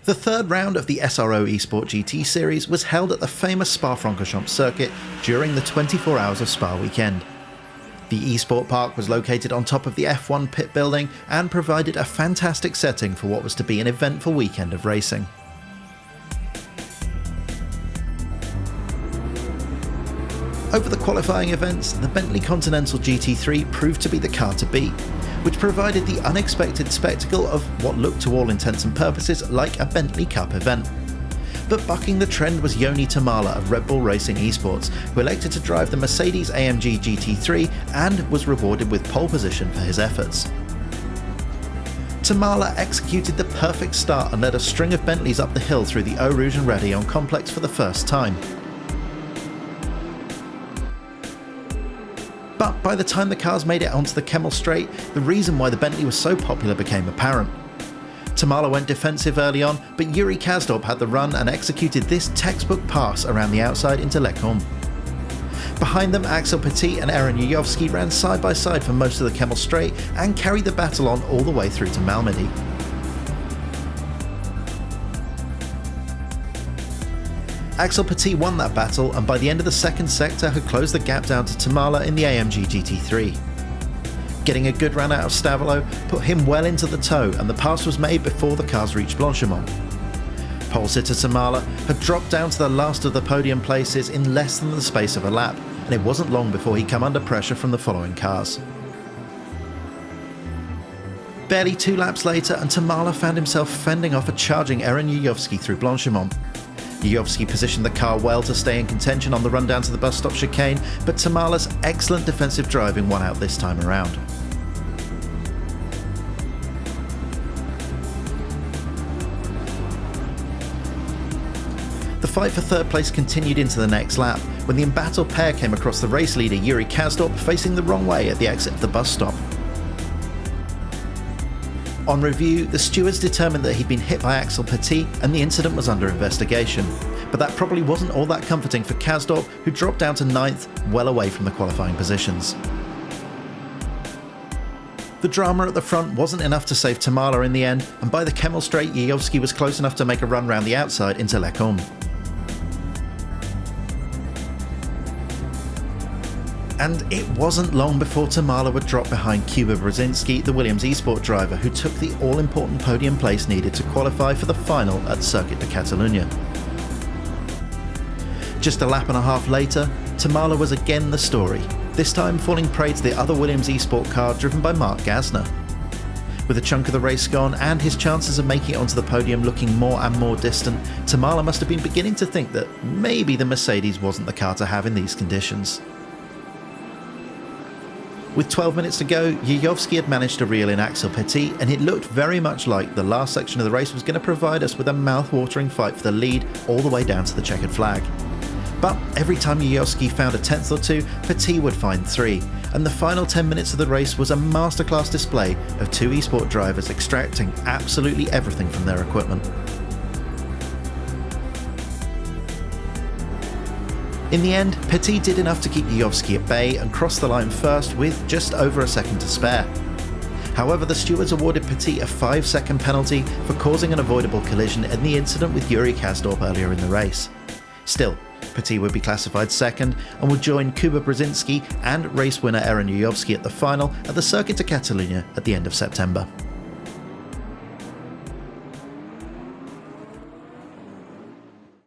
The third round of the SRO E-Sport GT Series was held at the famous Spa Francorchamps circuit during the 24 Hours of Spa weekend. The E-Sport Park was located on top of the F1 pit building and provided a fantastic setting for what was to be an eventful weekend of racing. Over the qualifying events, the Bentley Continental GT3 proved to be the car to beat, which provided the unexpected spectacle of what looked to all intents and purposes like a Bentley Cup event. But bucking the trend was Joni Tamala of Red Bull Racing Esports, who elected to drive the mercedes-amg GT3 and was rewarded with pole position for his efforts. Tamala executed the perfect start and led a string of Bentleys up the hill through the Eau Rouge and Raidillon complex for the first time. But by the time the cars made it onto the Kemmel Straight, the reason why the Bentley was so popular became apparent. Tamala went defensive early on, but Yuri Kasdorp had the run and executed this textbook pass around the outside into Lecombe. Behind them, Axel Petit and Aaron Yuyovsky ran side by side for most of the Kemmel Straight and carried the battle on all the way through to Malmedy. Axel Petit won that battle, and by the end of the second sector had closed the gap down to Tamala in the AMG GT3. Getting a good run out of Stavelot put him well into the tow, and the pass was made before the cars reached Blanchimont. Pole sitter Tamala had dropped down to the last of the podium places in less than the space of a lap, and it wasn't long before he came under pressure from the following cars. Barely 2 laps later, and Tamala found himself fending off a charging Aaron Yuyovsky through Blanchimont. Yuyovsky positioned the car well to stay in contention on the run down to the bus stop chicane, but Tamala's excellent defensive driving won out this time around. The fight for third place continued into the next lap, when the embattled pair came across the race leader Yuri Kasdorp facing the wrong way at the exit of the bus stop. On review, the stewards determined that he'd been hit by Axel Petit and the incident was under investigation. But that probably wasn't all that comforting for Kasdorp, who dropped down to 9th, well away from the qualifying positions. The drama at the front wasn't enough to save Tamala in the end, and by the Kemmel Straight, Yuyovsky was close enough to make a run round the outside into Lecombe. And it wasn't long before Tamala would drop behind Kuba Brzezinski, the Williams eSport driver who took the all-important podium place needed to qualify for the final at Circuit de Catalunya. Just a lap and a half later, Tamala was again the story, this time falling prey to the other Williams eSport car driven by Mark Gasner. With a chunk of the race gone and his chances of making it onto the podium looking more and more distant, Tamala must have been beginning to think that maybe the Mercedes wasn't the car to have in these conditions. With 12 minutes to go, Yuyovsky had managed to reel in Axel Petit, and it looked very much like the last section of the race was going to provide us with a mouth-watering fight for the lead all the way down to the checkered flag. But every time Yuyovsky found a tenth or two, Petit would find 3, and the final 10 minutes of the race was a masterclass display of 2 eSport drivers extracting absolutely everything from their equipment. In the end, Petit did enough to keep Yuyovsky at bay and crossed the line first with just over a second to spare. However, the stewards awarded Petit a 5-second penalty for causing an avoidable collision in the incident with Yuri Kasdorp earlier in the race. Still, Petit would be classified second and would join Kuba Brzezinski and race winner Aaron Yuyovsky at the final at the Circuit de Catalunya at the end of September.